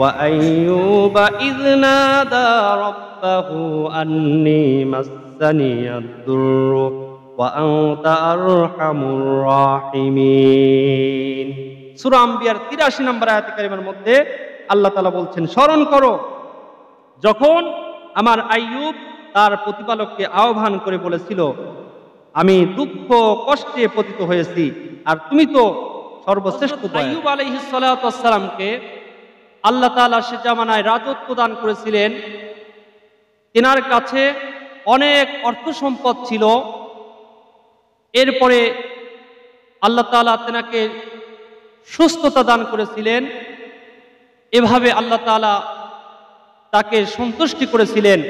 وأيوب إذ نادى ربه أني مسني الضر وأنت أرحم الراحمين। সূরা আম্বিয়ার ৮৩ নম্বর আয়াতে কারিমার মধ্যে আল্লাহ তাআলা বলছেন, স্মরণ করো যখন আমার আইয়ুব তার প্রতিপালককে আহ্বান করে বলেছিল, আমি দুঃখ কষ্টে পতিত হয়েছি আর তুমি তো সর্বশ্রেষ্ঠ। আইয়ুব আলাইহিস সালাতু ওয়াস সালামকে আল্লাহ তাআলা সে জামানায় রাজত্ব দান করেছিলেন। তেনার কাছে অনেক অর্থ সম্পদ ছিল। এরপরে আল্লাহ তাআলা তেনাকে সুস্থতা দান করেছিলেন। এভাবে আল্লাহ তাআলা তাকে সন্তুষ্টি করেছিলেন।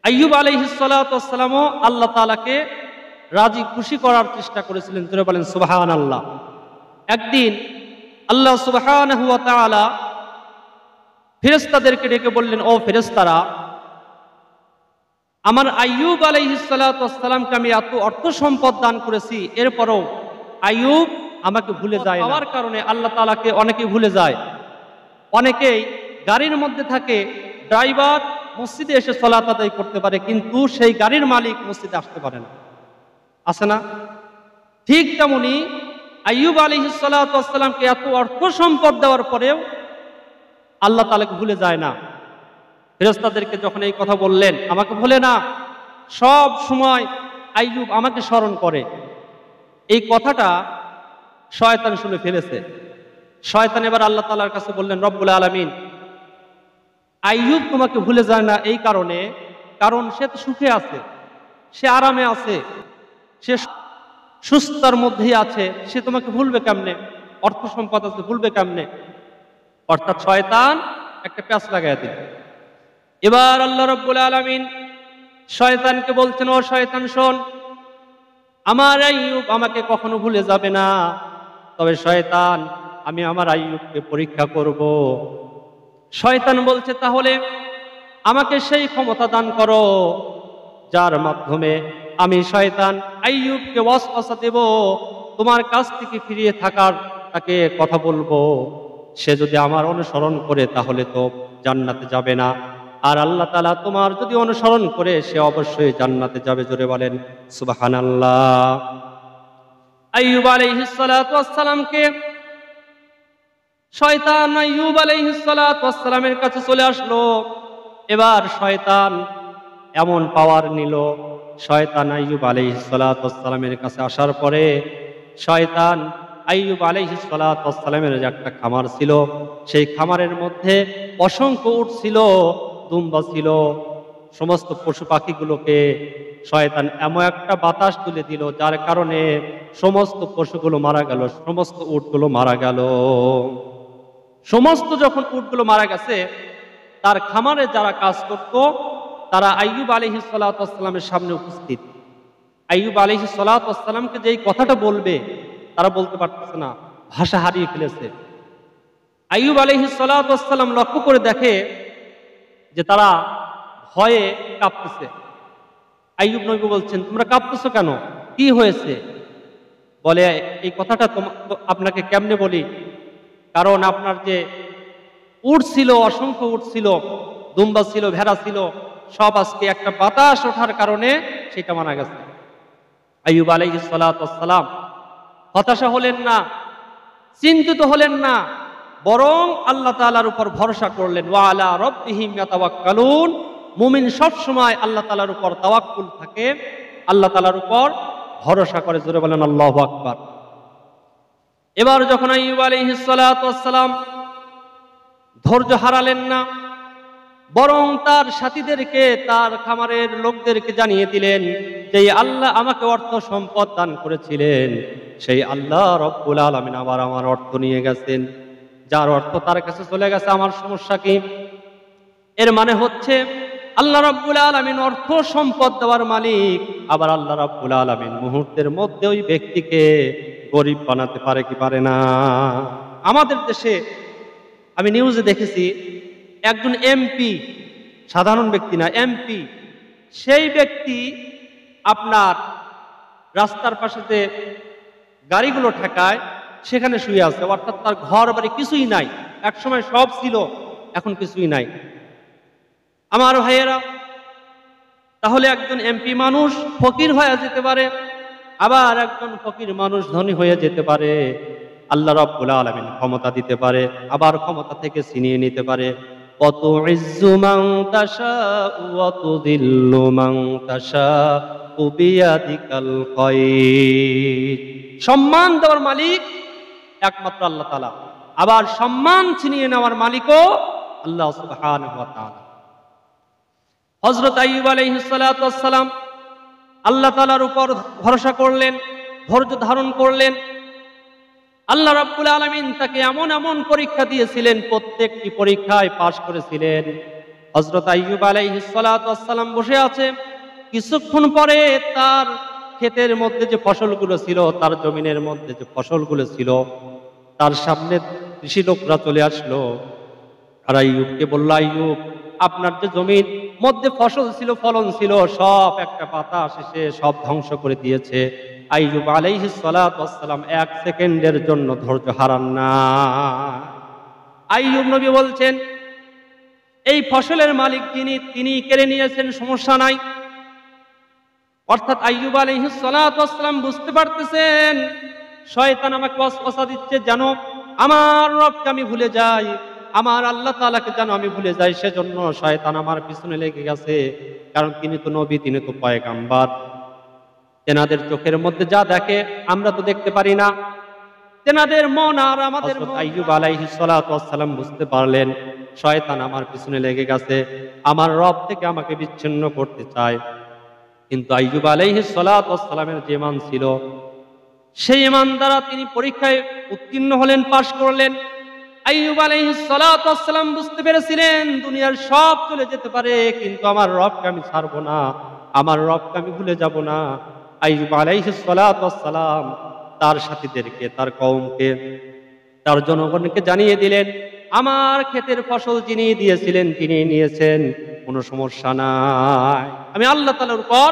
আইয়ুব আলাইহিস সালাতু ওয়াস সালামও আল্লাহ তাআলাকে রাজি খুশি করার চেষ্টা করেছিলেন। জোরে বলেন সুবহানাল্লাহ। একদিন আল্লাহ সুবহানাহু ওয়া তাআলা ফেরেশতাদেরকে ডেকে বললেন, ও ফেরেশতারা, আমার আইয়ুব আলাইহিস সালাতু ওয়াস সালামকে আমি এত অর্থ সম্পদ দান করেছি, এরপরও আইয়ুব আমাকে ভুলে যায় না। হওয়ার কারণে আল্লাহ তাআলাকে অনেকেই ভুলে যায়। অনেকেই গাড়ির মধ্যে থাকে, ড্রাইভার মসজিদে এসে সালাত আদায় করতে পারে, কিন্তু সেই গাড়ির মালিক মসজিদে আসতে পারে না, আছে না? ঠিক তেমনি আইয়ুব আলাইহিস সালাতু ওয়াস সালামকে এত অর্থ সম্পদ দেওয়ার পরেও আল্লাহ তাআলাকে ভুলে যায় না। ফেরেশতাদেরকে যখন এই কথা বললেন, আমাকে ভুলে না, সব সময় আইয়ুব আমাকে স্মরণ করে, এই কথাটা শয়তান শুনে ফেলেছে। শয়তান এবার আল্লাহ তাআলার কাছে বললেন, রব্বুল আলামিন, আইয়ুব তোমাকে ভুলে যায় না এই কারণে, কারণ সে তো সুখে আছে, সে আরামে আছে, সে সুস্থতার মধ্যেই আছে, সে তোমাকে ভুলবে কেমনে? অর্থ সম্পদ আছে, ভুলবে কেমনে? অর্থাৎ শয়তান একটা প্যাঁচ লাগাইয়া দিল। এবার আল্লাহ রাব্বুল আলামিন শয়তানকে বলছেন, ও শয়তান শোন, আমার আইয়ুব আমাকে কখনো ভুলে যাবে না, তবে শয়তান আমি আমার আইয়ুবকে পরীক্ষা করব। শয়তান বলছে, তাহলে আমাকে সেই ক্ষমতা দান করো যার মাধ্যমে আমি শয়তান আইয়ুবকে ওয়াসওয়াসা দেব, তোমার কাছ থেকে ফিরিয়ে থাকার তাকে কথা বলবো। সে যদি আমার অনুসরণ করে তাহলে তো জান্নাতে যাবে না, আর আল্লাহ তাআলা তোমার যদি অনুসরণ করে সে অবশ্যই জান্নাতে যাবে। জোরে বলেন সুবহানাল্লাহ। আইয়ুব আলাইহিস সালাতু ওয়াস সালামকে শয়তান আইয়ুব আলাইহিস সালাতু ওয়াস সালামের কাছে চলে আসলো। এবার শয়তান এমন পাওয়ার নিল, শয়তান আইয়ুব আলাইহিস সালাতু ওয়াস সালামের কাছে আসার পরে শয়তান আইয়ুব আলাইহিস সালাতু ওয়াস সালামের যে একটা খামার ছিল, সেই খামারের মধ্যে অসংখ্য উট ছিল, দুম্বা ছিল, সমস্ত পশু পাখিগুলোকে শয়তান এমন একটা বাতাস তুলে দিল যার কারণে সমস্ত পশুগুলো মারা গেল, সমস্ত উটগুলো মারা গেল। সমস্ত যখন উটগুলো মারা গেছে, তার খামারে যারা কাজ করত তারা আইয়ুব আলাইহিস সালাতু ওয়াস সালামের সামনে উপস্থিত। আইয়ুব আলাইহিস সালাতু ওয়াস সালামকে যেই কথাটা বলবে তারা বলতে পারতেছে না, ভাষা হারিয়ে ফেলেছে। আইয়ুব আলাইহিস সালাতু ওয়াস সালাম লক্ষ্য করে দেখে যে তারা ভয়ে কাঁপতেছে। আইয়ুব নবী বলছেন, তোমরা কাঁপতেছো কেন, কি হয়েছে? বলে, এই কথাটা আপনাকে কেমনে বলি, কারণ আপনার যে উট ছিল, অসংখ্য উট ছিল, দুম্বা ছিল, ভেড়া ছিল, সব আজকে একটা বাতাস ওঠার কারণে সেটা মারা গেছে। আইয়ুব আলাইহিস সালাতু ওয়াস সালাম হতাশা হলেন না, চিন্তিত হলেন না, বরং আল্লাহ তাআলার উপর ভরসা করলেন। ওয়া আলা রাব্বিহিম ইয়াতাওয়াক্কালুন। মুমিন সব সময় আল্লাহ তাআলার উপর তাওয়াক্কুল থাকে, আল্লাহ তাআলার উপর ভরসা করে। জোরে বলেন আল্লাহু আকবার। এবার যখন আইয়ুব আলাইহিস সালাতু ওয়াস সালাম ধৈর্য হারালেন না, বরং তার সাথীদেরকে, তার খামারের লোকদেরকে জানিয়ে দিলেন যে আল্লাহ আমাকে অর্থ সম্পদ দান করেছিলেন, সেই আল্লাহ রব্বুল আলামিন আবার আমার অর্থ নিয়ে গেছেন। যার অর্থ তার কাছে চলে গেছে, আমার সমস্যা কি? এর মানে হচ্ছে আল্লাহ রাব্বুল আলামিন অর্থ সম্পদ দেওয়ার মালিক, আবার আল্লাহ রাব্বুল আলামিন মুহূর্তের মধ্যে ওই ব্যক্তিকে গরিব বানাতে পারে কি পারে না? আমাদের দেশে আমি নিউজে দেখেছি, একজন এমপি, সাধারণ ব্যক্তি না, এমপি, সেই ব্যক্তি আপনার রাস্তার পাশে যে গাড়িগুলো ঠেকায় সেখানে শুয়ে আছে, অর্থাৎ তার ঘর বাড়ি কিছুই নাই, একসময় সব ছিল, এখন কিছুই নাই। আমার ভাইয়েরা, তাহলে একজন এমপি মানুষ ফকির হয়ে যেতে পারে, আবার একজন ফকির মানুষ ধনী হয়ে যেতে পারে। আল্লাহ রাব্বুল আলামিন ক্ষমতা দিতে পারে, আবার ক্ষমতা থেকে ছিনিয়ে নিতে পারে। ওয়াতুইজ্জু মান তাশাউ ওয়া তুযিল্লু মান তাশাউ বিয়াদিকাল খায়র। সম্মান দেওয়ার মালিক একমাত্র আল্লাহ তাআলা, আবার সম্মান ছিনিয়ে নেওয়ার মালিকও আল্লাহ সুবহানাহু ওয়া তাআলা। হযরত আইয়ুব আলাইহিস সালাতু ওয়াস সালাম আল্লাহ তাআলার উপর ভরসা করলেন, ধৈর্য ধারণ করলেন। আল্লাহ রাব্বুল আলামিন তাকে এমন এমন পরীক্ষা দিয়েছিলেন, প্রত্যেকটি পরীক্ষায় পাশ করেছিলেন। হযরত আইয়ুব আলাইহিস সালাতু ওয়াস সালাম বসে আছে, কিছুক্ষণ পরে তার ক্ষেতের মধ্যে যে ফসলগুলো ছিল, তার জমিনের মধ্যে যে ফসলগুলো ছিল, তার সামনে কৃষি লোকরা চলে আসলো আর আইয়ুবকে বলল, আইয়ুব, আপনার যে জমির মধ্যে ফসল ছিল, ফলন ছিল, সব একটা পাতা শেষে সব ধ্বংস করে দিয়েছে। আইয়ুব আলাইহিস সালাতু ওয়াস সালাম এক সেকেন্ডের জন্য ধৈর্য হারান না। আইয়ুব নবী বলছেন, এই ফসলের মালিক যিনি, তিনি কেড়ে নিয়েছেন, সমস্যা নাই। অর্থাৎ আইয়ুব আলাইহিস সালাতু ওয়াস সালাম বুঝতে পারতেছেন শয়তান আমাকে ওয়াসওয়াসা দিচ্ছে যেন আমার রবকে আমি ভুলে যাই, আমার আল্লাহ তাআলাকে যেন আমি ভুলে যাই। সেজন্য শয়তান আমার পিছনে লেগে গেছে, কারণ তিনি তো নবী, তিনি তো পয়গাম্বর। তেনাদের চোখের মধ্যে যা দেখে আমরা তো দেখতে পারি না, তেনাদের মন আর আমাদের মন। আইয়ুব আলাইহিস সালাতু ওয়াস সালাম বুঝতে পারলেন শয়তান আমার পিছনে লেগে গেছে, আমার রব থেকে আমাকে বিচ্ছিন্ন করতে চায়। কিন্তু আইয়ুব আলাইহিস সালাতু ওয়াস সালামের যে ঈমান ছিল, সেই ঈমান দ্বারা তিনি পরীক্ষায় উত্তীর্ণ হলেন, পাশ করলেন। আইয়ুব আলাইহিস সালাতু ওয়াস সালাম বুঝতে পেরেছিলেন দুনিয়ার সব চলে যেতে পারে, কিন্তু আমার রবকে আমি ছাড়বো না, আমার রবকে আমি ভুলে যাব না। আইয়ুব আলাইহিস সালাতু ওয়াস সালাম তার সাথীদেরকে, তার কওমকে, তার জনগণকে জানিয়ে দিলেন, আমার ক্ষেতের ফসল যিনি দিয়েছিলেন তিনি নিয়েছেন, কোনো সমস্যা নাই, আমি আল্লাহ তাআলার উপর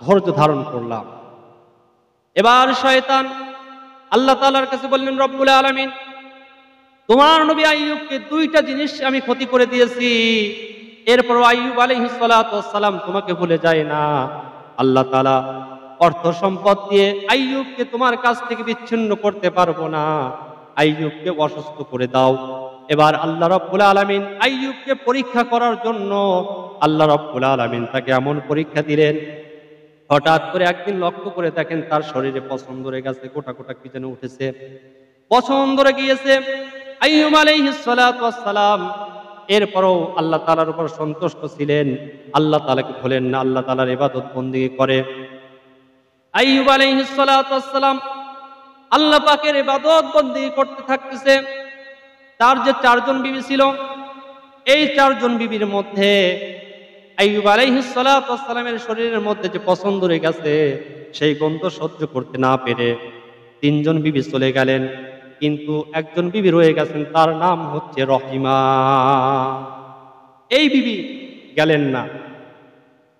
ধৈর্য ধারণ করলাম। এবার শয়তান আল্লাহ তাআলার কাছে বললেন, রব্বুল আলামিন, তোমার নবী আইয়ুবকে দুইটা জিনিস আমি ক্ষতি করে দিয়েছি, এরপরও আইয়ুব আলাইহিস সালাতু ওয়াস সালাম তোমাকে ভুলে যায় না। আল্লাহ তাআলা অর্থ সম্পদ দিয়ে আইয়ুবকে তোমার কাছ থেকে বিচ্ছিন্ন করতে পারবো না, আইয়ুবকে অসুস্থ করে দাও। এবার আল্লাহ রাব্বুল আলামিন আইয়ুবকে পরীক্ষা করার জন্য আল্লাহ রাব্বুল আলামিন তাকে এমন পরীক্ষা দিলেন, হঠাৎ করে একদিন লক্ষ্য করে দেখেন তার শরীরে পছন্দ ধরে গেছে, কোটা কোটা কি যেন উঠেছে, পছন্দ ধরে গিয়েছে। আইয়ুব আলাইহিস সালাতু ওয়াস সালাম এরপরও আল্লাহ তাআলার উপর সন্তুষ্ট ছিলেন, আল্লাহ তাআলাকে ভুলেন না, আল্লাহ তাআলার ইবাদত বন্দেগী করে। আইয়ুব আলাইহিস সালাতু ওয়াস সালাম আল্লাহ পাকের ইবাদত বন্দেগী করতে থাকতেছে। তার যে চারজন বিবি ছিল, এই চারজন বিবির মধ্যে আইয়ুব আলাইহিস সালাতু ওয়াস সালামের শরীরের মধ্যে যে পছন্দ ধরে গেছে, সেই গন্ধ সহ্য করতে না পেরে তিনজন বিবি চলে গেলেন, কিন্তু একজন বিবি রয়ে গেছেন, তার নাম হচ্ছে রহিমা। এই বিবি গেলেন না।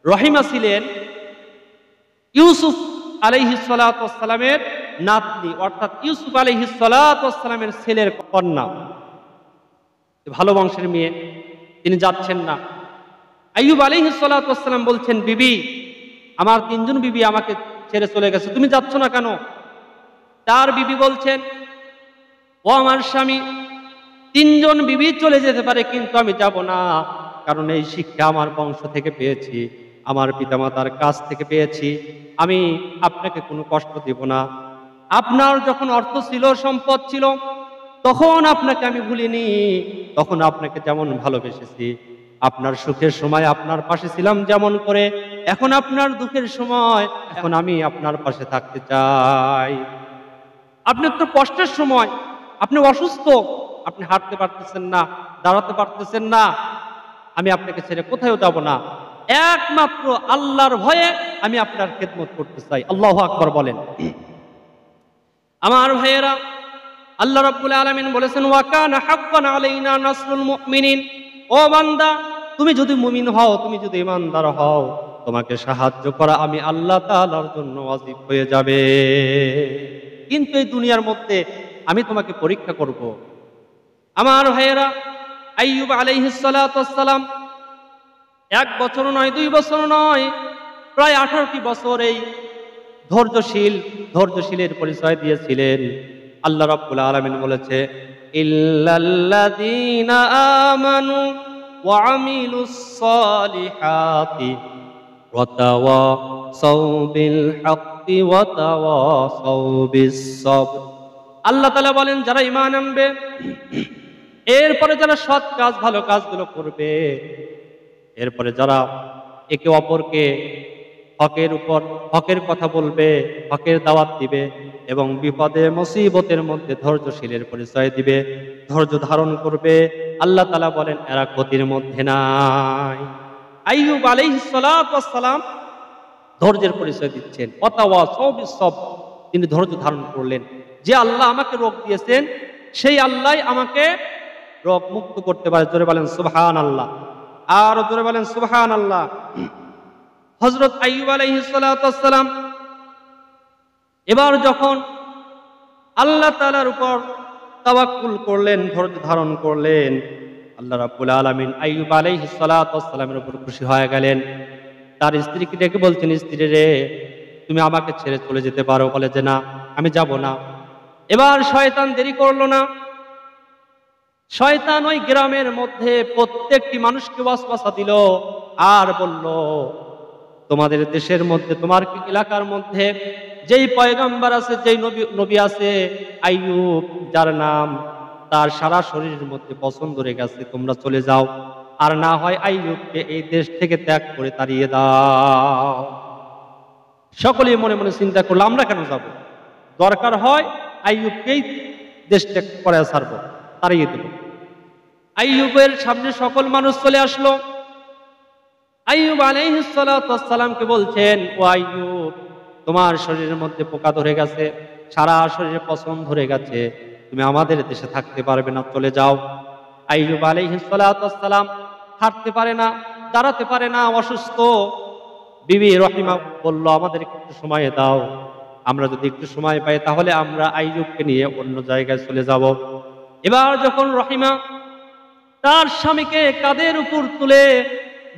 রহিমা ছিলেন ইউসুফ আলাইহিস সালাতু ওয়াস সালামের নাতনি, অর্থাৎ ইউসুফ আলাইহিস সালাতু ওয়াস সালামের ছেলের কন্যা, ভালো বংশের মেয়ে। তিনি যাচ্ছেন না। আইয়ুব আলাইহিস সালাতু ওয়াস সালাম বলছেন, বিবি, আমার তিনজন বিবি আমাকে ছেড়ে চলে গেছে, তুমি যাচ্ছ না কেন? তার বিবি বলছেন, ও আমার স্বামী, তিনজন বিবি চলে যেতে পারে, কিন্তু আমি যাব না, কারণ এই শিক্ষা আমার বংশ থেকে পেয়েছি, আমার পিতামাতার কাছ থেকে পেয়েছি, আমি আপনাকে কোনো কষ্ট দেব না। আপনার যখন অর্থ ছিল, সম্পদ ছিল, তখন আপনাকে আমি ভুলিনি, তখন আপনাকে যেমন ভালোবেসেছি, আপনার সুখের সময় আপনার পাশে ছিলাম যেমন করে, এখন আপনার দুঃখের সময় এখন আমি আপনার পাশে থাকতে চাই। আপনার তো কষ্টের সময়, আপনি অসুস্থ, আপনি হাঁটতে পারতেছেন না, দাঁড়াতে পারতেছেন না, আমি আপনাকে ছেড়ে কোথাও যাব না, একমাত্র আল্লাহর ভয়ে আমি আপনার খেদমত করতে চাই। আল্লাহু আকবার বলেন। আমার ভাইয়েরা, আল্লাহ রাব্বুল আলামিন বলেছেন, ওয়া কানা হাক্কান আলাইনা নাসরুল মুমিনিন, ও বান্দা, তুমি যদি মুমিন হও, তুমি যদি ঈমানদার হও, তোমাকে সাহায্য করা আমি আল্লাহ তাআলার জন্য ওয়াজিব হয়ে যাবে। কিন্তু এই দুনিয়ার মধ্যে আমি তোমাকে পরীক্ষা করব, আমার ভাইয়েরা, আইয়ুব আলাইহিস সালাতু ওয়াস সালাম 1 বছর নয়, 2 বছর নয়, প্রায় 18টি বছর এই ধৈর্যশীলের পরিচয় দিয়েছিলেন। আল্লাহ রাব্বুল আলামিন বলেছে, ইল্লাল্লাযীনা আমানু ওয়া আমিলুস সালিহাতি ওয়া তাওয়াসাউ বিল হাক্কি ওয়া তাওয়াসাউ বিস সাবর। আল্লাহ তাআলা বলেন, যারা ঈমান আনবে, এরপরে যারা সৎ কাজ, ভালো কাজগুলো করবে, এরপরে যারা একে অপরকে হকের কথা বলবে, হকের দাওয়াত দিবে এবং বিপদে মুসিবতের মধ্যে ধৈর্যশীলের পরিচয় দিবে, ধৈর্য ধারণ করবে, আল্লাহ তাআলা বলেন এরা ক্ষতির মধ্যে নাই। আইয়ুব আলাইহিস সালাতু ওয়াস সালাম ধৈর্যের পরিচয় দিচ্ছেন। ওয়াতাওয়াসাউ বিস সাবর, তিনি ধৈর্য ধারণ করলেন। যে আল্লাহ আমাকে রোগ দিয়েছেন, সেই আল্লাহই আমাকে রোগ মুক্ত করতে পারে। জোরে বলেন সুবহানাল্লাহ, আর জোরে বলেন সুবহানাল্লাহ। হযরত আইয়ুব আলাইহিস সালাতু ওয়াস সালাম এবার যখন আল্লাহ তাআলার উপর তাওয়াক্কুল করলেন, ধৈর্য ধারণ করলেন, আল্লাহ রাব্বুল আলামিন আইয়ুব আলাইহিস সালাতু ওয়াস সালামের উপর খুশি হয়ে গেলেন। তার স্ত্রীকে ডেকে বলছেন, স্ত্রী রে, তুমি আমাকে ছেড়ে চলে যেতে পারো। বলে যে না, আমি যাব না। এবার শয়তান দেরি করলো না। শয়তান ওই গ্রামের মধ্যে প্রত্যেকটি মানুষকে ওয়াসওয়াসা দিল আর বলল, তোমাদের দেশের মধ্যে, তোমার এলাকার মধ্যে যেই পয়গম্বর আছে, যেই নবী আছে, আইয়ুব যার নাম, তার সারা শরীরের মধ্যে পছন্দ ধরে গেছে, তোমরা চলে যাও। আর না হয় আইয়ুবকে এই দেশ থেকে ত্যাগ করে তাড়িয়ে দাও। সকলেই মনে মনে চিন্তা করলো, আমরা কেন যাব? দরকার হয় আইয়ুবকেই দেশ ত্যাগ করে ছাড়বো, তাড়িয়ে দেব। আইয়ুবের সামনে সকল মানুষ চলে আসলো। আইয়ুব আলাইহিস সালাতু ওয়াস সালামকে বলছেন, ও আইয়ুব, তোমার শরীরের মধ্যে পোকা ধরে গেছে, সারা শরীরে পছন ধরে গেছে, তুমি আমাদের দেশে থাকতে পারবে না, চলে যাও। আইয়ুব আলাইহিস সালাতু ওয়াস সালাম হাঁটতে পারে না, দাঁড়াতে পারে না, অসুস্থ। বিবি রহিমা বলল, আমাদের একটু সময় দাও, আমরা যদি একটু সময় পাই তাহলে আমরা আইয়ুবকে নিয়ে অন্য জায়গায় চলে যাব। এবার যখন রহিমা তার স্বামীকে কাঁধের উপর তুলে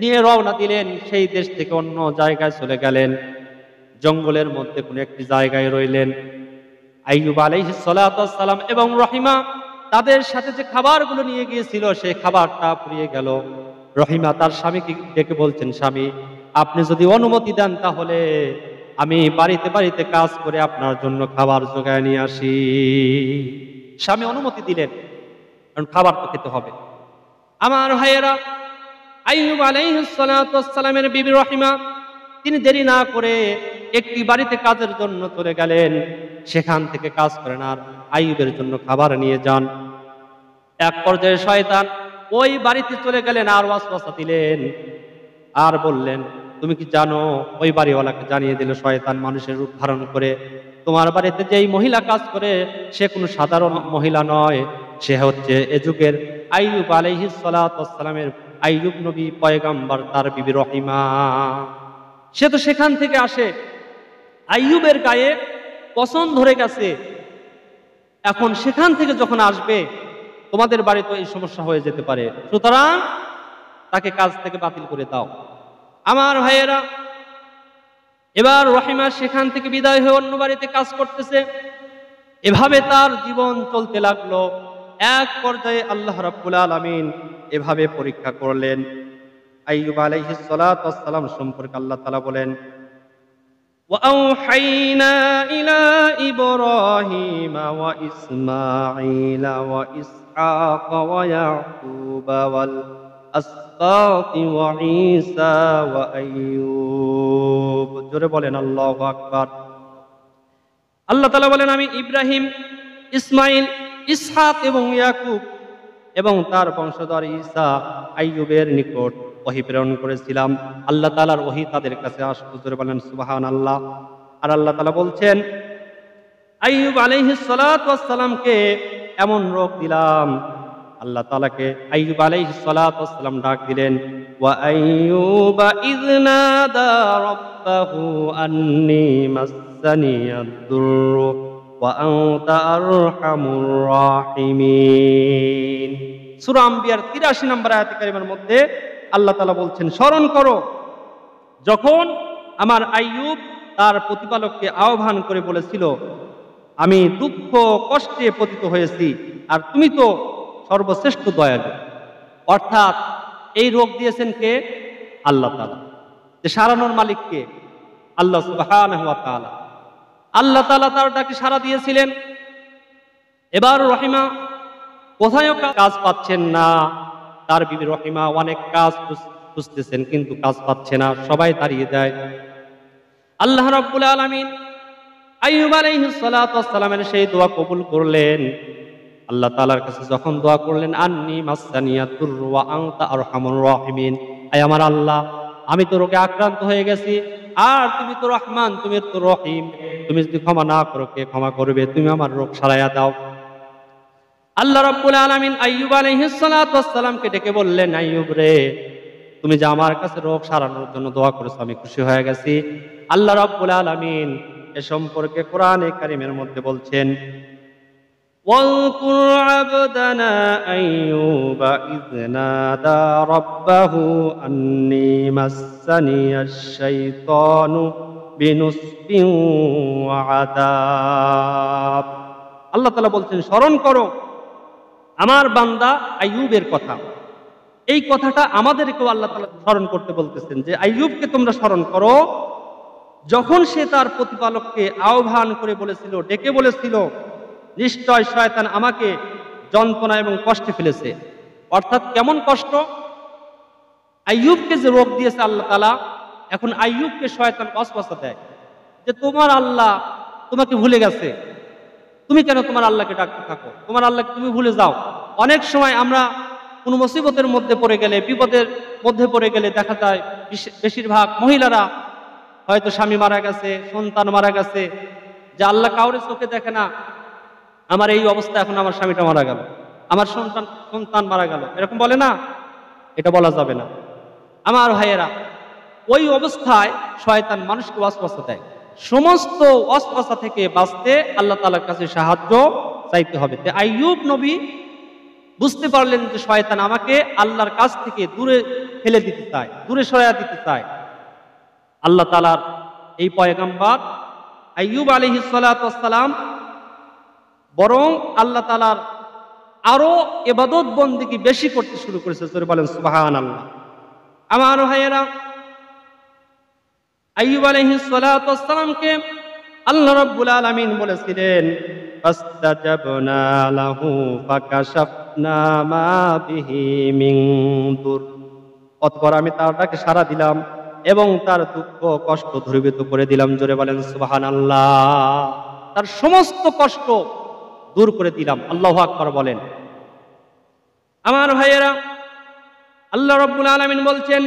নিয়ে রওনা দিলেন, সেই দেশ থেকে অন্য জায়গায় চলে গেলেন, জঙ্গলের মধ্যে কোন একটি জায়গায় রইলেন। আইয়ুব আলাইহিস সালাতু ওয়াস সালাম এবং রহিমা তাদের সাথে যে খাবারগুলো নিয়ে গিয়েছিল, সেই খাবারটা ফুরিয়ে গেল। রহিমা তার স্বামীকে ডেকে বলছেন, স্বামী, আপনি যদি অনুমতি দেন তাহলে আমি বাড়িতে বাড়িতে কাজ করে আপনার জন্য খাবার জোগায় নিয়ে আসি। স্বামী অনুমতি দিলেন, কারণ খাবার তো খেতে হবে। আমার ভাইয়েরা, আইয়ুব আলাইহিস সালাতু ওয়াস সালামের বিবি রহিমা তিনি দেরি না করে একটি বাড়িতে কাজের জন্য চলে গেলেন। সেখান থেকে কাজ করেন আর আইয়ুবের জন্য খাবার নিয়ে যান। এক পর্যায়ে শয়তান ওই বাড়িতে চলে গেলেন আর ওয়াসওয়াসা দিলেন আর বললেন, তুমি কি জানো? ওই বাড়িওয়ালাকে জানিয়ে দিল শয়তান মানুষের রূপ ধারণ করে, তোমার বাড়িতে যেই মহিলা কাজ করে সে কোনো সাধারণ মহিলা নয়, সে হচ্ছে এ যুগের আইয়ুব আলাইহিস সালাতু ওয়াস সালামের আইয়ুব নবী পয়গম্বর, তার বিবি রহিমা। সে তো সেখান থেকে আসে, আইয়ুবের গায়ে পছন ধরে গেছে, এখন সেখান থেকে যখন আসবে তোমাদের বাড়ি তো এই সমস্যা হয়ে যেতে পারে, সুতরাং তাকে কাজ থেকে বাতিল করে দাও। আমার ভাইয়েরা, এবার রহিমা সেখান থেকে বিদায় হয়ে অন্য বাড়িতে কাজ করতেছে। এভাবে তার জীবন চলতে লাগলো। এক পর্যায়ে আল্লাহ রাব্বুল আলামিন এভাবে পরীক্ষা করলেন। আইয়ুব আলাইহিস সালাতু ওয়াস সালাম সম্পর্কে আল্লাহ তাআলা বলেন, وأوحينا إلى إبراهيم وإسماعيل وإسحاق ويعقوب والأسباط وعيسى وأيوب। জোরে বলেন আল্লাহু আকবার। আল্লাহ তাআলা বলেন, আমি ইব্রাহিম, ইসমাইল, ইসহাক এবং ইয়াকুব এবং তার বংশধর ঈসা, আইয়ুবের নিকট ওহী প্রেরণ করেছিলাম। আল্লাহ তাআলার ওহী তাদের কাছে আসলো। জোরে বলেন সুবহানাল্লাহ। আর আল্লাহ তাআলা বলছেন, আইয়ুব আলাইহিস সালাতু ওয়াস সালামকে এমন রোগ দিলাম, আল্লাহ তাআলাকে আইয়ুব আলাইহিস সালাতু ওয়াস সালাম ডাক দিলেন, ওয়া আইয়ুবা ইয নাদা রাব্বাহু আন্নী মাসসানিয়াদ দুররু ওয়া আনতা আরহামুর রাহিমিন। সূরা আম্বিয়ার ৮৩ নম্বর আয়াতে কারিমার মধ্যে আল্লাহ তাআলা বলছেন, স্মরণ করো যখন আমার আইয়ুব তার প্রতিপালককে আহ্বান করে বলেছিল, আমি দুঃখ কষ্টে পতিত হয়েছি আর তুমি তো সর্বশ্রেষ্ঠ দয়ালু। অর্থাৎ এই রোগ দিয়েছেন কে? আল্লাহ তাআলা। যে সারানোর মালিক কে? আল্লাহ সুবহানাহু ওয়া তাআলা। আল্লাহ তাআলা তার ডাকে সাড়া দিয়েছিলেন। এবার রহিমা কোথায়ও কাজ পাচ্ছেন না। তার বিবি রহিমা অনেক কাজ খুঁজতেছেন কিন্তু কাজ পাচ্ছে না, সবাই তাড়িয়ে দেয়। আল্লাহ রাব্বুল আলামিন আইয়ুব আলাইহিস সালাতু ওয়াস সালামের সেই দোয়া কবুল করলেন। আল্লাহ তাআলার কাছে যখন দোয়া করলেন, আন্নী মাসসানিয়াদ দুররু ওয়া আনতা আরহামুর রাহিমিন, আয় আমার আল্লাহ, আমি তো রোগে আক্রান্ত হয়ে গেছি, আর তুমি তো রহমান, তুমি তো রহিম, তুমি যদি ক্ষমা না করো কে ক্ষমা করবে? তুমি আমার রোগ সারাইয়া দাও। আল্লাহ রাব্বুল আলামিন আইয়ুব আলাইহিস সালাতু ওয়াস সালামকে ডেকে বললেন, আইয়ুব রে, তুমি যে আমার কাছে রোগ সারানোর জন্য দোয়া করেছো, আমি খুশি হয়ে গেছি। আল্লাহ রাব্বুল আলামিন এ সম্পর্কে কোরআনে কারীমের মধ্যে বলছেন, ওয়াযকুর আবদানা আইয়ুবা ইয নাদা রাব্বাহু আন্নী মাসসানিয়াশ শাইতানু বিনুসবিন ওয়া আযাব। আল্লাহ তাআলা বলছেন, স্মরণ করো আমার বান্দা আইয়ুবের কথা। এই কথাটা আমাদেরকেও আল্লাহ তাআলা স্মরণ করতে বলতেছেন যে আইয়ুবকে তোমরা স্মরণ করো, যখন সে তার প্রতিপালককে আহ্বান করে বলেছিল, ডেকে বলেছিল, নিশ্চয় শয়তান আমাকে যন্ত্রণা এবং কষ্টে ফেলেছে। অর্থাৎ কেমন কষ্ট? আইয়ুবকে যে রোগ দিয়েছে আল্লাহ তাআলা, এখন আইয়ুবকে শয়তান ওয়াসওয়াসা দেয় যে তোমার আল্লাহ তোমাকে ভুলে গেছে, তুমি কেন তোমার আল্লাহকে ডাকতে থাকো, তোমার আল্লাহকে তুমি ভুলে যাও। অনেক সময় আমরা কোনো মুসিবতের মধ্যে পড়ে গেলে, বিপদের মধ্যে পড়ে গেলে দেখা যায় বেশিরভাগ মহিলারা হয়তো স্বামী মারা গেছে, সন্তান মারা গেছে, যে আল্লাহ কাউরে চোখে দেখে না, আমার এই অবস্থা, এখন আমার স্বামীটা মারা গেল, আমার সন্তান মারা গেল, এরকম বলে না? এটা বলা যাবে না আমার ভাইয়েরা। ওই অবস্থায় শয়তান মানুষকে ওয়াসওয়াসা দেয়। সমস্ত ওয়াসওয়াসা থেকে বাঁচতে আল্লাহ তাআলার কাছে সাহায্য চাইতে হবে। আইয়ুব নবী বুঝতে পারলেন যে শয়তান আমাকে আল্লাহর কাছ থেকে দূরে ফেলে দিতে চায়, দূরে সরাইয়া দিতে চায়। আল্লাহ তাআলার এই পয়গম্বর আইয়ুব আলাইহিস সালাতু ওয়াস সালাম বরং আল্লাহ তাআলার আরো ইবাদত বন্দেগী বেশি করতে শুরু করেছে। জোরে বলেন সুবহানাল্লাহ। আমার ভাইয়েরা, আইয়ুব আলাইহিস সালাতু ওয়াস সালামকে আল্লাহ রাব্বুল আলামিন বলেছিলেন, ফাস্তাজাবনা লাহু ফাকাশাফনা মা বিহি মিন দুর। অতঃপর আমি তার ডাকে সাড়া দিলাম এবং তার দুঃখ কষ্ট দূরীভূত করে দিলাম। জোরে বলেন সুবহানাল্লাহ। তার সমস্ত কষ্ট দূর করে দিলাম। আল্লাহু আকবার বলেন। আমার ভাইয়েরা, আল্লাহ রাব্বুল আলামিন বলছেন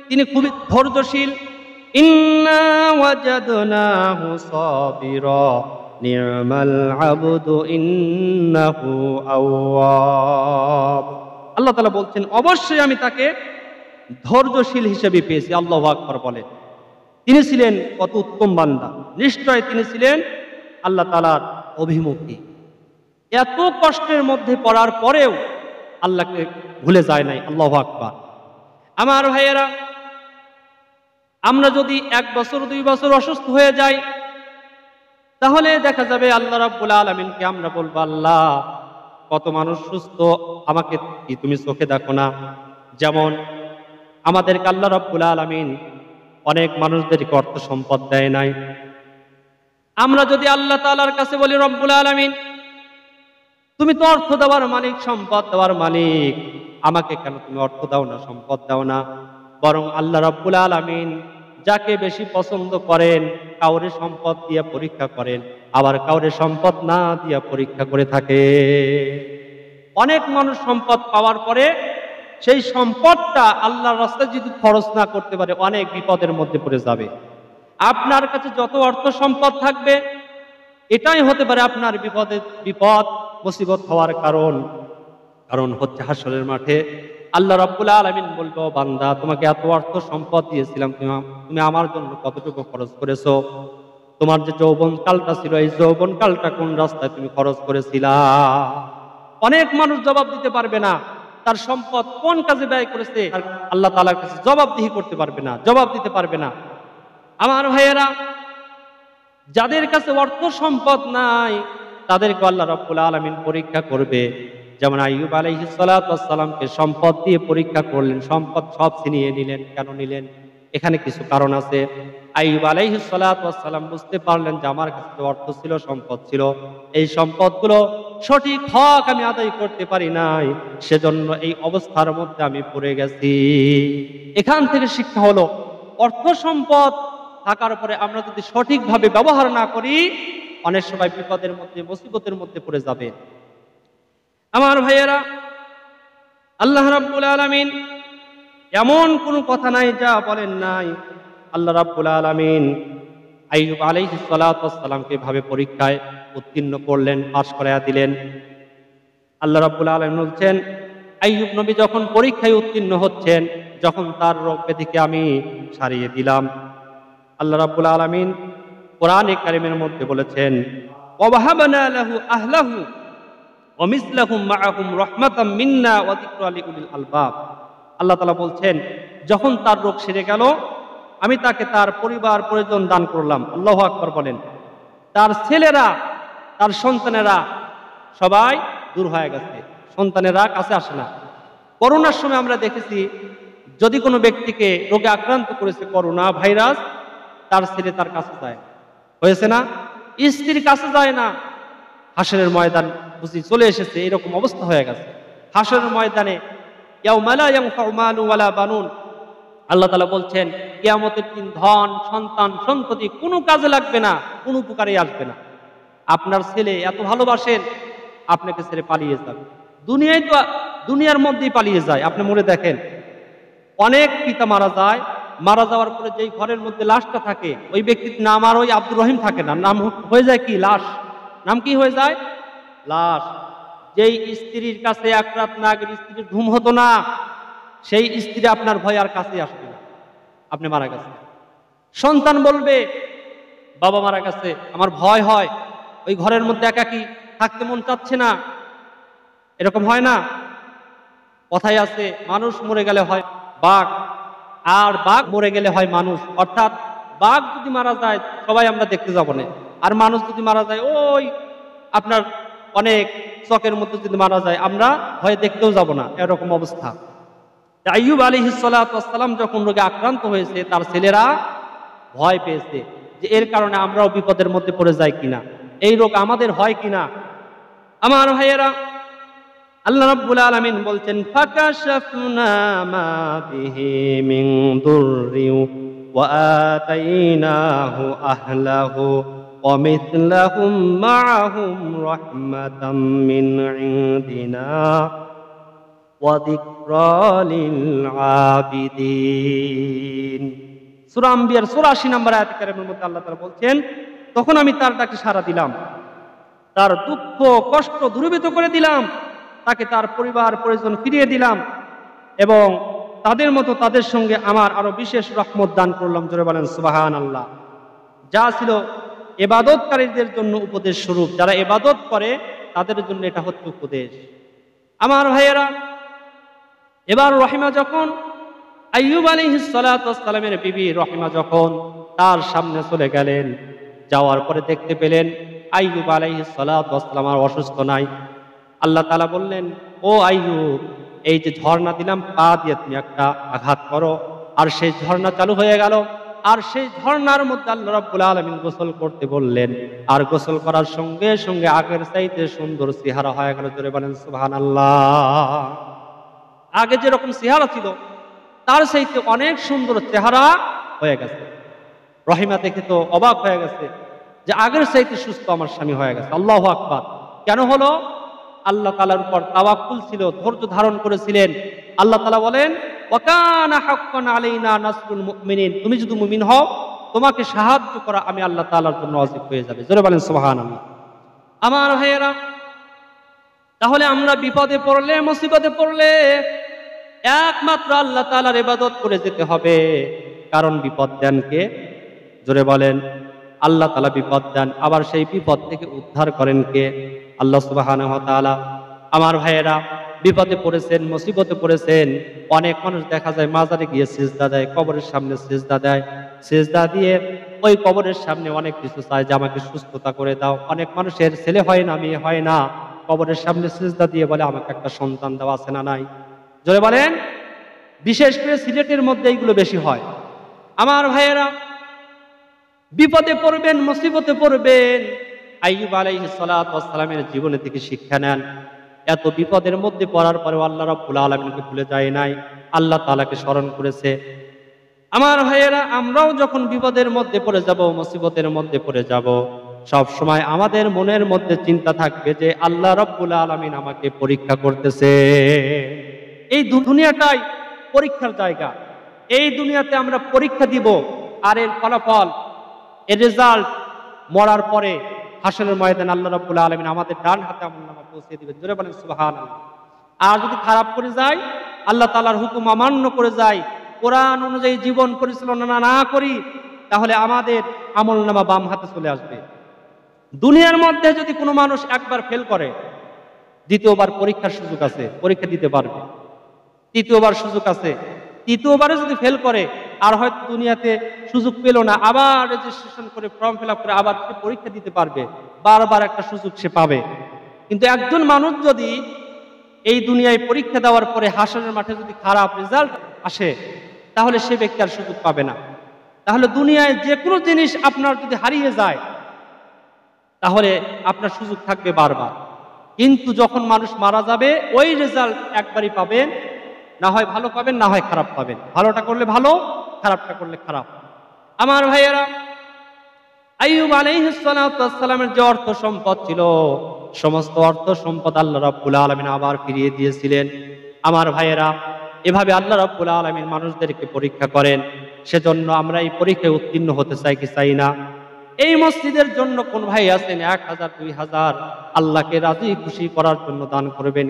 তিনি খুবই ধৈর্যশীল। ইন্না ওয়াজাদনাহু সাবিরা নি'মাল আবদু ইন্নাহু আওয়াব। আল্লাহ তাআলা বলছেন অবশ্যই আমি তাকে ধৈর্যশীল হিসেবে পেয়েছি। আল্লাহু আকবার বলেন। তিনি ছিলেন কত উত্তম বান্দা, নিশ্চয় তিনি ছিলেন আল্লাহ তাআলার অভিমুখী। এত কষ্টের মধ্যে পড়ার পরেও আল্লাহকে ভুলে যায় নাই। আল্লাহু আকবার। আমার ভাইয়েরা, আমরা যদি 1 বছর 2 বছর অসুস্থ হয়ে যাই, তাহলে দেখা যাবে আল্লাহ রাব্বুল আলামিনকে আমরা বলবো, আল্লাহ কত মানুষ সুস্থ, আমাকে কি তুমি চোখে দেখো না? যেমন আমাদেরকে আল্লাহ রাব্বুল আলামিন অনেক মানুষদেরকে অর্থ সম্পদ দেয় নাই। আমরা যদি আল্লাহ তাআলার কাছে বলি, রব্বুল আলামিন তুমি তো অর্থ দেওয়ার মালিক, সম্পদ দেওয়ার মালিক, আমাকে কেন তুমি অর্থ দাও না, সম্পদ দাও না? বরং আল্লাহ রাব্বুল আলামিন যাকে বেশি পছন্দ করেন কাউরে সম্পদ দিয়ে পরীক্ষা করেন, আবার কাউরে সম্পদ না দিয়ে পরীক্ষা করে থাকে। অনেক মানুষ সম্পদ পাওয়ার পরে সেই সম্পদটা আল্লাহর রাস্তায় যদি খরচ না করতে পারে অনেক বিপদের মধ্যে পড়ে যাবে। আপনার কাছে যত অর্থ সম্পদ থাকবে, এটাই হতে পারে আপনার বিপদ মুসিবত হওয়ার কারণ হচ্ছে হাসরের মাঠে আল্লাহ রাব্বুল আলামিন বলবো, বান্দা তোমাকে এত অর্থ সম্পদ দিয়েছিলাম, তুমি আমার জন্য কতটুকু খরচ করেছো? তোমার যে যৌবন কালটা ছিল, এই যৌবন কালটা কোন রাস্তায় তুমি খরচ করেছিলা? অনেক মানুষ জবাব দিতে পারবে না, তার সম্পদ কোন কাজে ব্যয় করেছে আর আল্লাহ তাআলার কাছে জবাবদিহি করতে পারবে না, জবাব দিতে পারবে না। আমার ভাইয়েরা, যাদের কাছে অর্থ সম্পদ নাই তাদেরকে আল্লাহ রাব্বুল আলামিন পরীক্ষা করবে। যেমন আইয়ুব আলাইহিস সালাতু ওয়াস সালামকে সম্পদ দিয়ে পরীক্ষা করলেন, সম্পদ সব ছিনিয়ে নিলেন। কেন নিলেন? এখানে কিছু কারণ আছে। আইয়ুব আলাইহিস সালাতু ওয়াস সালাম বুঝতে পারলেন যে আমার কাছে যে অর্থ ছিল, সম্পদ ছিল, এই সম্পদগুলো সঠিক হক আমি আদায় করতে পারি নাই, সেজন্য এই অবস্থার মধ্যে আমি পড়ে গেছি। এখান থেকে শিক্ষা হলো, অর্থ সম্পদ থাকার পরে আমরা যদি সঠিকভাবে ব্যবহার না করি, অনেক সময় বিপদের মধ্যে, মুসিবতের মধ্যে পড়ে যাবে। আমার ভাইয়েরা, আল্লাহ রাব্বুল আলামিন এমন কোনো কথা নাই যা বলেন নাই। আল্লাহ রাব্বুল আলামিন আইয়ুব আলাইহিস সালাতু ওয়াস সালামকে এভাবে পরীক্ষায় উত্তীর্ণ করলেন, পাশ করায়া দিলেন। আল্লাহ রাব্বুল আলামিন বলছেন, আইয়ুব নবী যখন পরীক্ষায় উত্তীর্ণ হচ্ছেন, যখন তার রোগ ব্যাধিকে আমি সারিয়ে দিলাম, আল্লাহ রাব্বুল আলামিন কোরআনে কারীমের মধ্যে বলেছেন, ওয়াহাবনা লাহু আহলাহু ওয়া মিসলাহুম মাআহুম রাহমাতাম মিন্না ওয়া যিকরা লিউলিল আলবাব। আল্লাহ তাআলা বলছেন, যখন তার রোগ সেরে গেল, আমি তাকে তার পরিবার পরিজন দান করলাম। আল্লাহু আকবার বলেন। তার ছেলেরা, তার সন্তানেরা সবাই দূর হয়ে গেছে, সন্তানেরা কাছে আসে না। করোনার সময় আমরা দেখেছি, যদি কোনো ব্যক্তিকে রোগে আক্রান্ত করেছে করোনা ভাইরাস, তার ছেলে তার কাছে যায়, হয়েছে না? স্ত্রীর কাছে যায় না। হাসরের ময়দান বুঝি চলে এসেছে, এরকম অবস্থা হয়ে গেছে। হাসরের ময়দানে ইয়াউমা লা ইয়ানফাউ মালুন ওয়ালা বানুন, আল্লাহ তাআলা বলছেন, কিয়ামতের দিন ধন, সন্তান, সন্ততি কোনো কাজে লাগবে না, কোনো উপকারে আসবে না। আপনার ছেলে এত ভালোবাসেন, আপনাকে ছেড়ে পালিয়ে যাবে। দুনিয়ায় তো দুনিয়ার মধ্যেই পালিয়ে যায়। আপনি মনে দেখেন, অনেক পিতা মারা যায়, মারা যাওয়ার পরে যেই ঘরের মধ্যে লাশটা থাকে, ওই ব্যক্তির নাম আর ওই আব্দুর রহিম থাকে না, নাম হয়ে যায় কি? লাশ। নাম কি হয়ে যায়? লাশ। যেই স্ত্রীর কাছে এক রাত না গেলে স্ত্রীর ঘুম হতো না, সেই স্ত্রী আপনার ভয় আর কাছে আসবে না, আপনি মারা গেছে। সন্তান বলবে, বাবা মারা গেছে, আমার ভয় হয়, ওই ঘরের মধ্যে একাকী থাকতে মন চাচ্ছে না। এরকম হয় না? কথায় আছে, মানুষ মরে গেলে হয় বাঘ, আর বাঘ মরে গেলে হয় মানুষ। অর্থাৎ বাঘ যদি মারা যায় সবাই আমরা দেখতে যাব না, আর মানুষ যদি মারা যায়, ওই আপনার অনেক চকের মধ্যে যদি মারা যায়, আমরা ভয়ে দেখতেও যাব না, এরকম অবস্থা। আইয়ুব আলাইহিস সালাতু ওয়াস সালাম যখন রোগে আক্রান্ত হয়েছে, তার ছেলেরা ভয় পেয়েছে যে এর কারণে আমরাও বিপদের মধ্যে পড়ে যাই কিনা, এই রোগ আমাদের হয় কিনা। আমার ভাইয়েরা, আল্লাহ রাব্বুল আলামিন বলছেন, ফাকাশাফনা মা বিহি মিন দুররি ওয়া আতাইনাহু আহলাহু ওয়া মিসলাহুম মাআহুম রাহমাতাম মিন ইনদিনা ওয়া যিকরা লিল আবিদিন। সূরা আম্বিয়ার 84 নম্বর আয়াত কারিমের মধ্যে আল্লাহ তাআলা বলছেন, তখন আমি তার ডাকে সাড়া দিলাম, তার দুঃখ কষ্ট দূরীভূত করে দিলাম, তাকে তার পরিবার পরিজন ফিরিয়ে দিলাম, এবং তাদের মতো তাদের সঙ্গে আমার আরো বিশেষ রহমত দান করলাম। জোরে বলেন সুবহানাল্লাহ। যা ছিল ইবাদতকারীদের জন্য উপদেশ স্বরূপ, যারা ইবাদত করে তাদের জন্য এটা হচ্ছে উপদেশ। আমার ভাইয়েরা, এবার রহিমা যখন আইয়ুব আলাইহিস সালাতু ওয়াস সালামের বিবি রহিমা যখন তার সামনে চলে গেলেন, যাওয়ার পরে দেখতে পেলেন আইয়ুব আলাইহিস সালাতু ওয়াস সালাম আর অসুস্থ নাই। আল্লাহ তাআলা বললেন, ও আইয়ুব, এই যে ঝর্ণা দিলাম, পা দিয়ে তুমি একটা আঘাত করো, আর সেই ঝর্ণা চালু হয়ে গেল। আর সেই ঝর্ণার মধ্যে আল্লাহ রাব্বুল আলামিন গোসল করতে বললেন, আর গোসল করার সঙ্গে সঙ্গে আগের চাইতে সুন্দর চেহারা হয়ে গেল। জোরে বলেন সুবহানাল্লাহ। আগে যেরকম চেহারা ছিল তার চাইতে অনেক সুন্দর চেহারা হয়ে গেছে। রহিমা দেখে তো অবাক হয়ে গেছে যে আগের চাইতে সুস্থ আমার স্বামী হয়ে গেছে। আল্লাহু আকবার। কেন হলো? আল্লাহ তাআলার উপর তাওয়াক্কুল ছিল, ধৈর্য ধারণ করেছিলেন। আল্লাহ তাআলা বলেন, ওয়া কানা হাক্কান আলাইনা নাসরুল মুমিনিন, তুমি যদি মুমিন হও, তোমাকে সাহায্য করা আমি আল্লাহ তাআলার জন্য ওয়াজিব হয়ে যাবে। জোরে বলেন সুবহানাল্লাহ। আমার ভাইয়েরা, তাহলে আমরা বিপদে পড়লে, মুসিবতে পড়লে একমাত্র আল্লাহ তাআলার ইবাদত করে যেতে হবে। কারণ বিপদ দেন কে? জোরে বলেন। আল্লাহ তাআলা বিপদ দেন, আবার সেই বিপদ থেকে উদ্ধার করেন কে? আল্লাহ সুবহানাহু ওয়া তাআলা। আমার ভাইয়েরা, বিপদে পড়েছেন, মুসিবতে পড়েছেন, অনেক মানুষ দেখা যায় মাজারে গিয়ে সিজদা দেয়, কবরের সামনে সিজদা দেয়, সিজদা দিয়ে ওই কবরের সামনে অনেক কিছু চায় যে আমাকে সুস্থতা করে দাও। অনেক মানুষের ছেলে হয় না, মেয়ে হয় না, কবরের সামনে সিজদা দিয়ে বলে আমাকে একটা সন্তান দাও, আছে না নাই? জোরে বলেন। বিশেষ করে সিলেটের মধ্যে এইগুলো বেশি হয়। আমার ভাইয়েরা, বিপদে পড়বেন, মুসিবতে পড়বেন, আইয়ুব আলাইহিস সালাতু ওয়াস সালামের জীবনে থেকে শিক্ষা নেন। এত বিপদের মধ্যে পড়ার পরেও আল্লাহ রাব্বুল আলামিনকে ভুলে যায় নাই, আল্লাহ তাআলাকে স্মরণ করেছে। আমার ভাইয়েরা, আমরাও যখন বিপদের মধ্যে পড়ে যাব, মুসিবতের মধ্যে পড়ে যাব, সব সময় আমাদের মনের মধ্যে চিন্তা থাকবে যে আল্লাহ রাব্বুল আলামিন আমাকে পরীক্ষা করতেছে। এই দুনিয়াটাই পরীক্ষার জায়গা। এই দুনিয়াতে আমরা পরীক্ষা দিব, আর এর ফলাফল, এর রেজাল্ট মরার পরে হাসরের ময়দানে আল্লাহ রাব্বুল আলামিন আমাদের ডান হাতে আমলনামা পৌঁছে দিবেন। জোরে বলেন সুবহানাল্লাহ। আর যদি খারাপ করে যায়, আল্লাহ তাআলার হুকুম অমান্য করে যায়, কোরআন অনুযায়ী জীবন পরিচালনা না করি, তাহলে আমাদের আমলনামা বাম হাতে চলে আসবে। দুনিয়ার মধ্যে যদি কোনো মানুষ একবার ফেল করে, দ্বিতীয়বার পরীক্ষার সুযোগ আছে, পরীক্ষা দিতে পারবে। তৃতীয়বার সুযোগ আছে, তৃতীয়বারে যদি ফেল করে আর হয়তো দুনিয়াতে সুযোগ পেল না, আবার রেজিস্ট্রেশন করে ফর্ম ফিল আপ করে আবার সে পরীক্ষা দিতে পারবে, বারবার একটা সুযোগ সে পাবে। কিন্তু একজন মানুষ যদি এই দুনিয়ায় পরীক্ষা দেওয়ার পরে হাসরের মাঠে যদি খারাপ রেজাল্ট আসে, তাহলে সে ব্যক্তি আর সুযোগ পাবে না। তাহলে দুনিয়ায় যে কোনো জিনিস আপনার যদি হারিয়ে যায়, তাহলে আপনার সুযোগ থাকবে বারবার। কিন্তু যখন মানুষ মারা যাবে, ওই রেজাল্ট একবারই পাবেন, না হয় ভালো পাবেন, না হয় খারাপ পাবেন। ভালোটা করলে ভালো, খারাপটা করলে খারাপ। আমার ভাইয়েরা, আইয়ুব আলাইহিস সালাতু ওয়াস সালামের যে অর্থ সম্পদ ছিল, সমস্ত অর্থ সম্পদ আল্লাহ রাব্বুল আলামিন আবার ফিরিয়ে দিয়েছিলেন। আমার ভাইয়েরা, এভাবে আল্লাহ রাব্বুল আলামিন মানুষদেরকে পরীক্ষা করেন। সেজন্য আমরা এই পরীক্ষায় উত্তীর্ণ হতে চাই কি চাই না? এই মসজিদের জন্য কোন ভাই আছেন 1000 2000 আল্লাহকে রাজি খুশি করার জন্য দান করবেন?